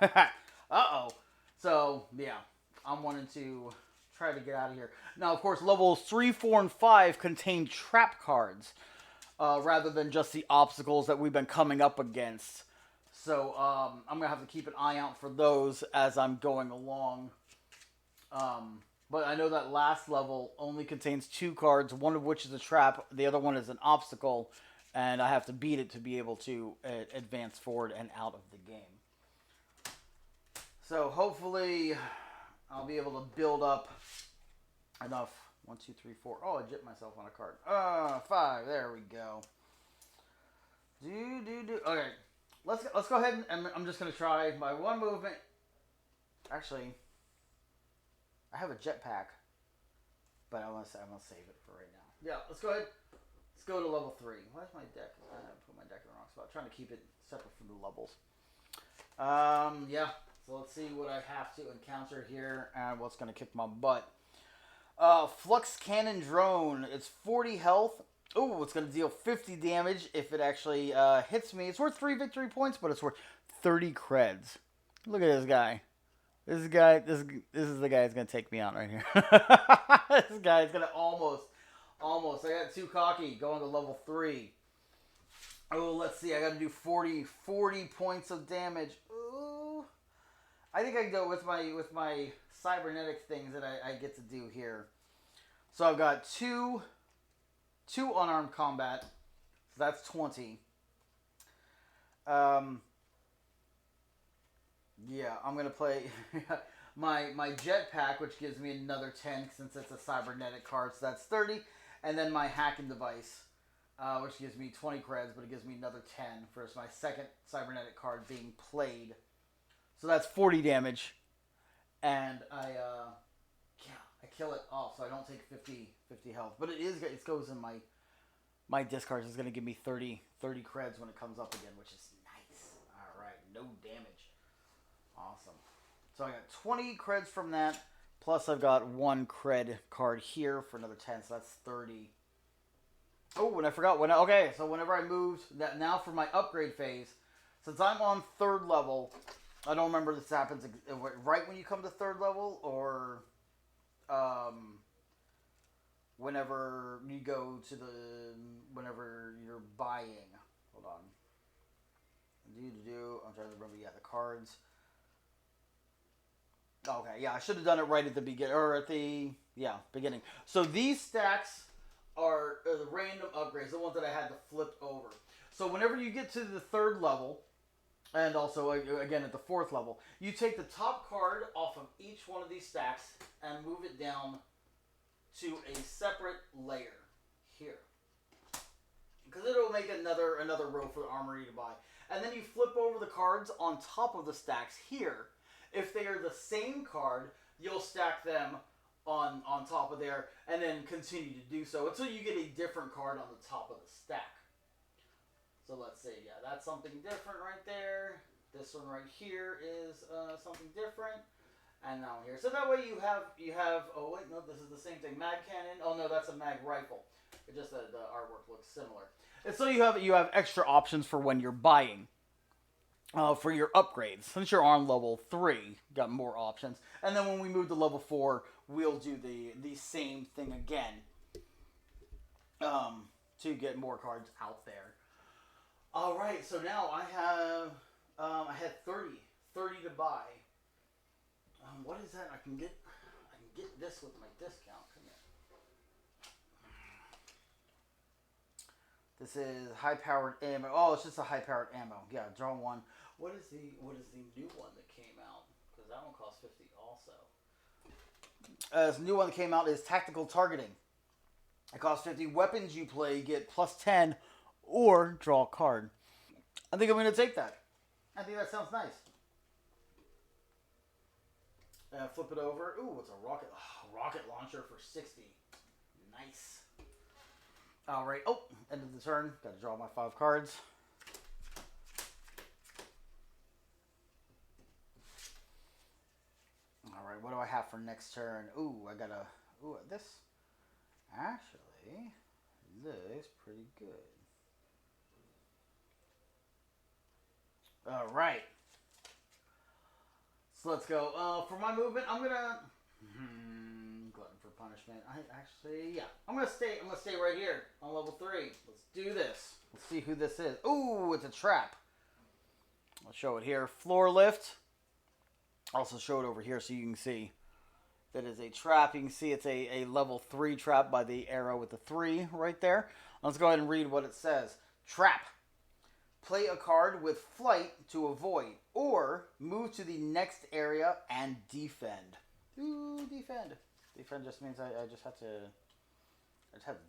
Uh-oh. So, yeah, I'm wanting to try to get out of here. Now, of course, levels 3, 4, and 5 contain trap cards rather than just the obstacles that we've been coming up against. So, I'm going to have to keep an eye out for those as I'm going along. But I know that last level only contains 2 cards, one of which is a trap, the other one is an obstacle, and I have to beat it to be able to advance forward and out of the game. So hopefully I'll be able to build up enough. 1, 2, 3, 4. Oh, I jipped myself on a card. 5. There we go. Okay, let's go ahead and I'm just gonna try my one movement. Actually, I have a jetpack, but I'm gonna save it for right now. Yeah, let's go ahead. Let's go to level 3. Why is my deck? I put my deck in the wrong spot. I'm trying to keep it separate from the levels. Yeah. So let's see what I have to encounter here and what's going to kick my butt. Flux Cannon Drone. It's 40 health. Ooh, it's going to deal 50 damage if it actually hits me. It's worth 3 victory points, but it's worth 30 creds. Look at this guy. This is the guy who's going to take me out right here. This guy is going to almost. I got too cocky going to level 3. Oh, let's see. I got to do 40 points of damage. Ooh. I think I can go with my cybernetic things that I get to do here. So I've got two unarmed combat. So that's 20. Um, yeah, I'm gonna play my jetpack, which gives me another 10 since it's a cybernetic card. So that's 30, and then my hacking device, which gives me 20 creds, but it gives me another 10 for my second cybernetic card being played. So that's 40 damage, and I kill it off, so I don't take 50 health. But it goes in my discards. Is going to give me 30 creds when it comes up again, which is nice. All right, no damage. Awesome. So I got 20 creds from that. Plus I've got one cred card here for another 10, so that's 30. Oh, and I forgot okay, so whenever I moved that now for my upgrade phase, since I'm on 3rd level, I don't remember if this happens right when you come to 3rd level or whenever you go to whenever you're buying. Hold on. I'm trying to remember. Yeah, the cards. Okay, yeah, I should have done it right at the beginning or at the beginning. So these stacks are the random upgrades, the ones that I had to flip over. So whenever you get to the 3rd level, and also again at the 4th level, you take the top card off of each one of these stacks and move it down to a separate layer here, because it'll make another row for the armory to buy. And then you flip over the cards on top of the stacks here. If they are the same card, you'll stack them on top of there, and then continue to do so until you get a different card on the top of the stack. So let's see, yeah, that's something different right there. This one right here is something different, and now here. So that way you have. Oh wait, no, this is the same thing. Mag cannon. Oh no, that's a mag rifle. It just the artwork looks similar. And so you have extra options for when you're buying. For your upgrades, since you're on level 3, got more options. And then when we move to level 4, we'll do the same thing again, to get more cards out there. All right, so now I had 30 to buy. What is that? I can get this with my discount. Come here. This is high-powered ammo. Oh, it's just a high-powered ammo. Yeah, draw one. What is the new one that came out? Because that one costs 50 also. This new one that came out is tactical targeting. It costs 50. Weapons you play get plus 10 or draw a card. I think I'm going to take that. I think that sounds nice. Flip it over. Ooh, it's a rocket launcher for 60. Nice. All right. Oh, end of the turn. Got to draw my 5 cards. All right. What do I have for next turn? Ooh, I got a. Ooh, this actually looks pretty good. All right. So let's go. For my movement, I'm gonna glutton for punishment. I'm gonna stay right here on level 3. Let's do this. Let's see who this is. Ooh, it's a trap. I'll show it here. Floor lift. Also show it over here so you can see that is a trap. You can see it's a level 3 trap by the arrow with the 3 right there. Let's go ahead and read what it says. Trap. Play a card with flight to avoid, or move to the next area and defend. Ooh, defend. Defend just means I just have to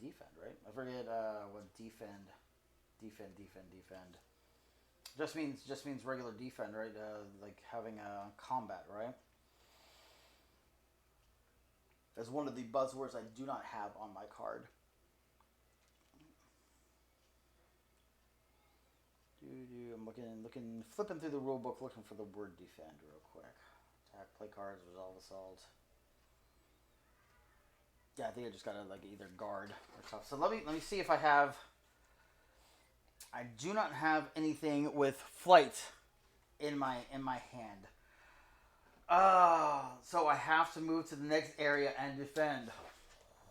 defend, right? I forget what defend. Just means regular defend, right? Like having a combat, right? That's one of the buzzwords I do not have on my card. I'm looking, flipping through the rule book, looking for the word defend real quick. Attack, play cards, resolve assault. Yeah, I think I just gotta like either guard or stuff. So let me see if I have. I do not have anything with flight in my hand. So I have to move to the next area and defend.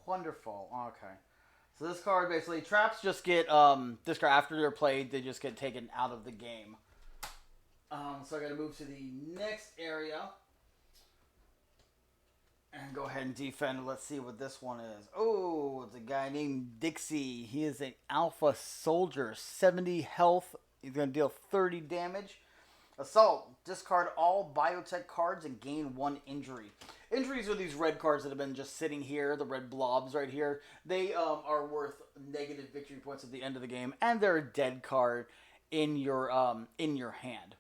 Wonderful. Okay. So this card basically, traps just get, this card after they're played, they just get taken out of the game. So I got to move to the next area and go ahead and defend. Let's see what this one is. Oh, it's a guy named Dixie. He is an alpha soldier, 70 health. He's going to deal 30 damage. Assault. Discard all biotech cards and gain 1 injury. Injuries are these red cards that have been just sitting here, the red blobs right here. They are worth negative victory points at the end of the game, and they're a dead card in your hand.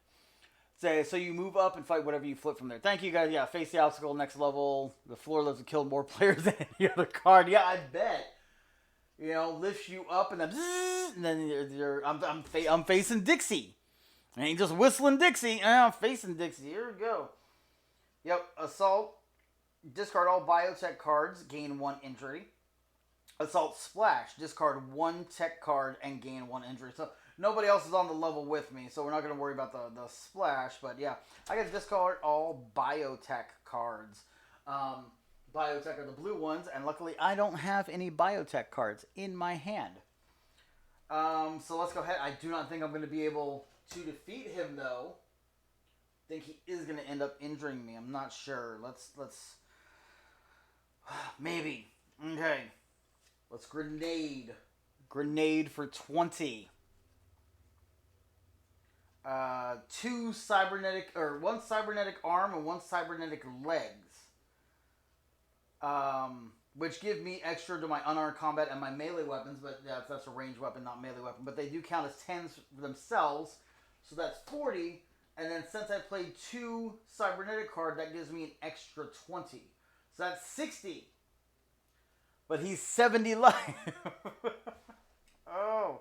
So you move up and fight whatever you flip from there. Thank you guys. Yeah, face the obstacle, next level. The floor lives to kill more players than any other card. Yeah, I bet. You know, lifts you up and then I'm facing Dixie. And he just whistling Dixie. And I'm facing Dixie. Here we go. Yep, assault. Discard all biotech cards, gain 1 injury. Assault splash. Discard 1 tech card and gain 1 injury. So nobody else is on the level with me, so we're not going to worry about the splash. But yeah, I got to discard all biotech cards. Biotech are the blue ones, and luckily I don't have any biotech cards in my hand. So let's go ahead. I do not think I'm going to be able to defeat him, though. I think he is going to end up injuring me. I'm not sure. Let's maybe. Okay. Let's grenade. Grenade for 20. 1 cybernetic arm and 1 cybernetic legs. Which give me extra to my unarmed combat and my melee weapons, but that's a ranged weapon, not melee weapon. But they do count as 10s themselves, so that's 40. And then since I played 2 cybernetic cards, that gives me an extra 20. So that's 60. But he's 70 life. Oh.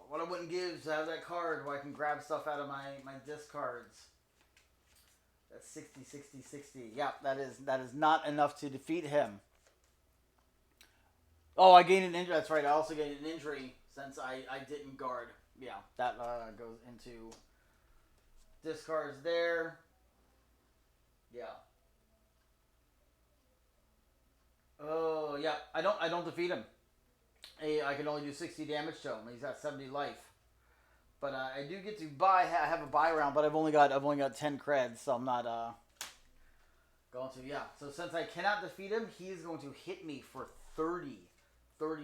What I wouldn't give is to have that card where I can grab stuff out of my discards. That's 60, 60, 60. Yeah, that is not enough to defeat him. Oh, I gained an injury. That's right. I also gained an injury since I didn't guard. Yeah, that goes into discards there. Yeah. Oh, yeah. I don't defeat him. I can only do 60 damage to him. He's got 70 life. But I do get to buy. I have a buy round, but I've only got 10 creds, so I'm not going to. Yeah. So since I cannot defeat him, he is going to hit me for 30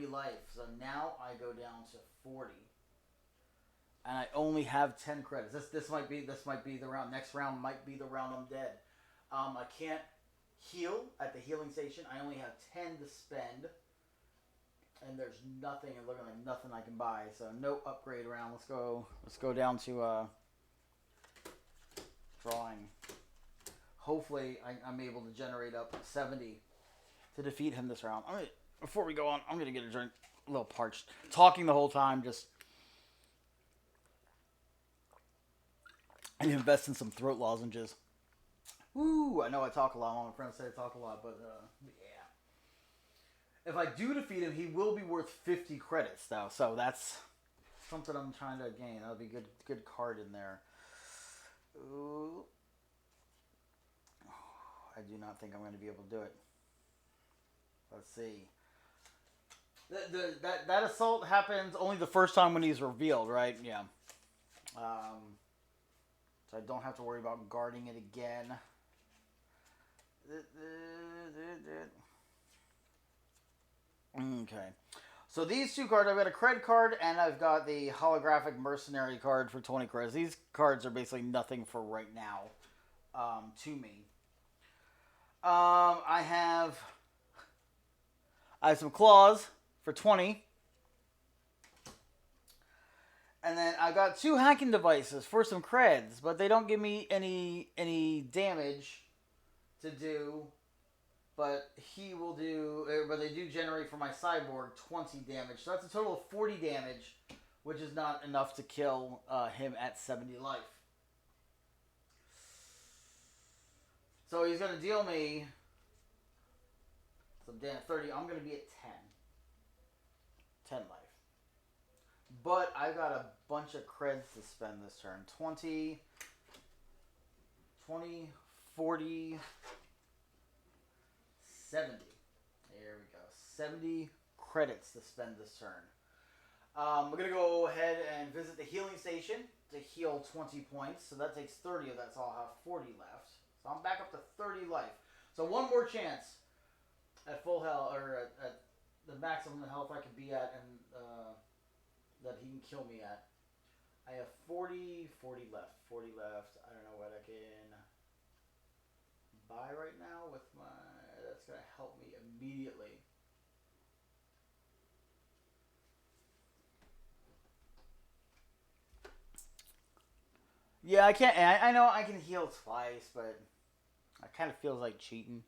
life. So now I go down to 40, and I only have 10 credits. This might be the round. Next round might be the round I'm dead. I can't heal at the healing station. I only have 10 to spend. And there's nothing, and looking like nothing I can buy. So no upgrade round. Let's go down to drawing. Hopefully I'm able to generate up 70 to defeat him this round. All right, before we go on, I'm gonna get a drink. A little parched. Talking the whole time, just and invest in some throat lozenges. Woo! I know I talk a lot. All my friends say I talk a lot, but yeah. If I do defeat him, he will be worth 50 credits, though. So that's something I'm trying to gain. That'll be a good card in there. Ooh. I do not think I'm going to be able to do it. Let's see. That assault happens only the first time when he's revealed, right? Yeah. So I don't have to worry about guarding it again. Okay. So these 2 cards, I've got a cred card and I've got the holographic mercenary card for 20 creds. These cards are basically nothing for right now to me. I have some claws for 20. And then I've got 2 hacking devices for some creds, but they don't give me any damage to do. But but they do generate for my cyborg 20 damage. So that's a total of 40 damage, which is not enough to kill him at 70 life. So he's going to deal me some damage. 30. I'm going to be at 10. 10 life. But I've got a bunch of creds to spend this turn. 20, 40... 70. There we go. 70 credits to spend this turn. We're gonna go ahead and visit the healing station to heal 20 points. So that takes 30 of that, so I'll have 40 left. So I'm back up to 30 life. So one more chance at full health, or at the maximum health I could be at, and that he can kill me at. I have 40 left. 40 left. I don't know what I can buy right now with my. That's gonna help me immediately. Yeah, I can't. I know I can heal twice, but it kind of feels like cheating.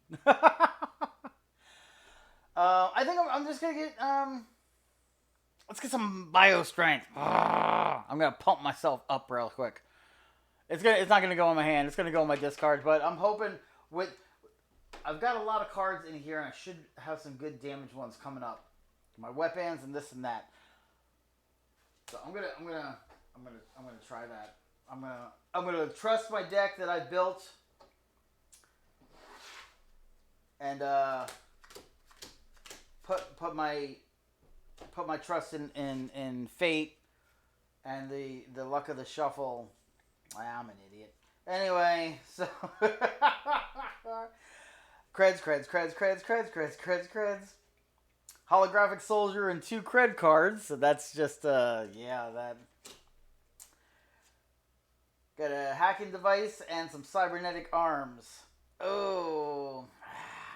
I think I'm just gonna get let's get some bio strength. I'm gonna pump myself up real quick. It's not gonna go in my hand. It's gonna go in my discard. But I'm hoping with. I've got a lot of cards in here, and I should have some good damage ones coming up. My weapons and this and that. So I'm gonna try that. I'm gonna trust my deck that I built, and put my trust in fate and the luck of the shuffle. I'm an idiot. Anyway, so creds. Holographic soldier and 2 cred cards. So that's just yeah, that. Got a hacking device and some cybernetic arms. Oh,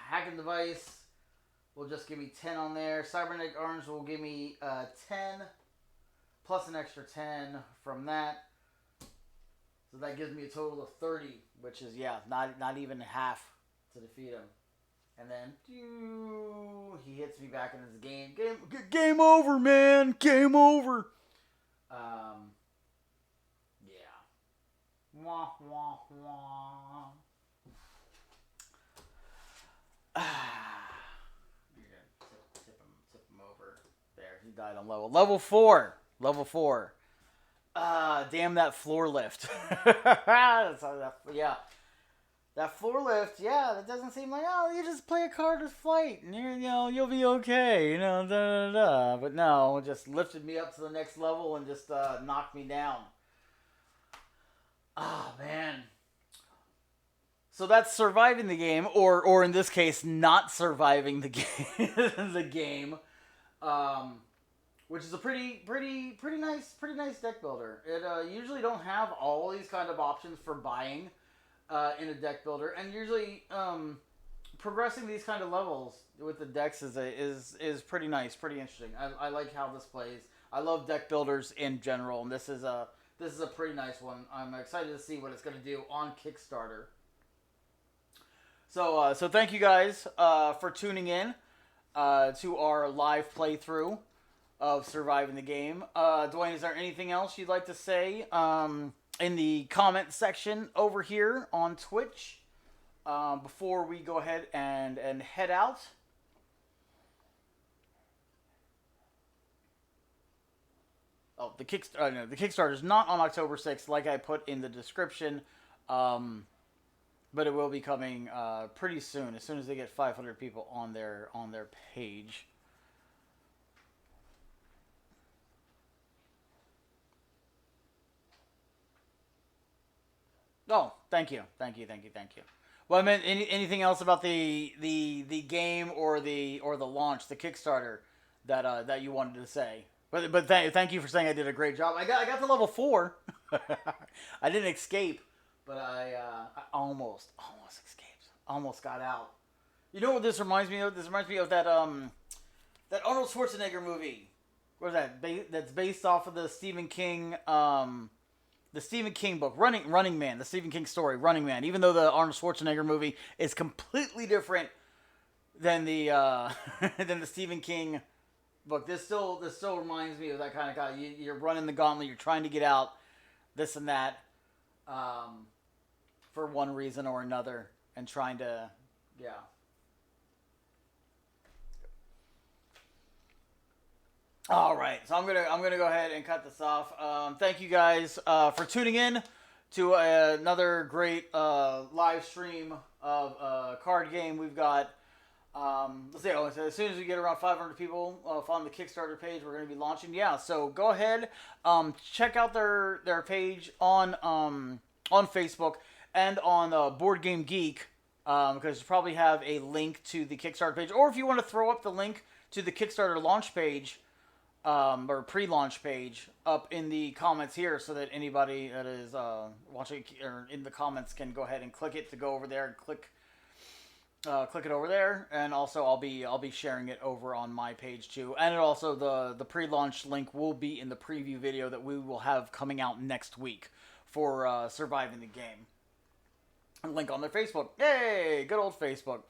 hacking device will just give me 10 on there. Cybernetic arms will give me 10 plus an extra 10 from that. So that gives me a total of 30, which is, yeah, not even half to defeat him. And then he hits me back in his game. Game over, man. Game over. Yeah. Wah, wah, wah. You're gonna tip him over. There, he died on level 4. Level 4. Damn that floor lift. Yeah. That floor lift, yeah, that doesn't seem like, oh, you just play a card with flight and you'll be okay, da da da. But no, it just lifted me up to the next level and just knocked me down. Oh man. So that's surviving the game, or in this case, not surviving the game. Which is a pretty nice deck builder. It usually don't have all these kind of options for buying in a deck builder, and usually progressing these kind of levels with the decks is pretty nice, pretty interesting. I like how this plays. I love deck builders in general, and this is a pretty nice one. I'm excited to see what it's going to do on Kickstarter. So thank you guys for tuning in to our live playthrough of surviving the game. Dwayne, is there anything else you'd like to say in the comment section over here on Twitch before we go ahead and head out? Oh, the Kickstarter is not on October 6th, like I put in the description, but it will be coming pretty soon, as soon as they get 500 people on their page. Oh, thank you. Well, I meant anything else about the game or the launch, the Kickstarter that you wanted to say. But thank you for saying I did a great job. I got to level 4. I didn't escape, but I almost escaped. Almost got out. You know what this reminds me of? This reminds me of that Arnold Schwarzenegger movie. What is that? That's based off of the Stephen King book, Running Man, the Stephen King story, Running Man. Even though the Arnold Schwarzenegger movie is completely different than the than the Stephen King book, this still reminds me of that kind of guy. You're running the gauntlet, you're trying to get out, this and that, for one reason or another, and trying to, yeah. All right, so I'm gonna go ahead and cut this off. Thank you guys for tuning in to another great live stream of card game. We've got Let's see. As soon as we get around 500 people on the Kickstarter page, we're going to be launching. Yeah, so go ahead, check out their page on Facebook and on Board Game Geek, because you probably have a link to the Kickstarter page, or if you want to throw up the link to the Kickstarter launch page, or pre-launch page up in the comments here, so that anybody that is watching or in the comments can go ahead and click it to go over there and click it over there. And also I'll be sharing it over on my page too. And it also the pre-launch link will be in the preview video that we will have coming out next week for surviving the game. A link on their Facebook. Yay! Good old Facebook.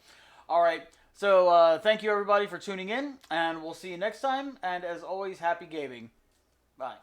All right. So thank you everybody for tuning in, and we'll see you next time. And as always, happy gaming. Bye.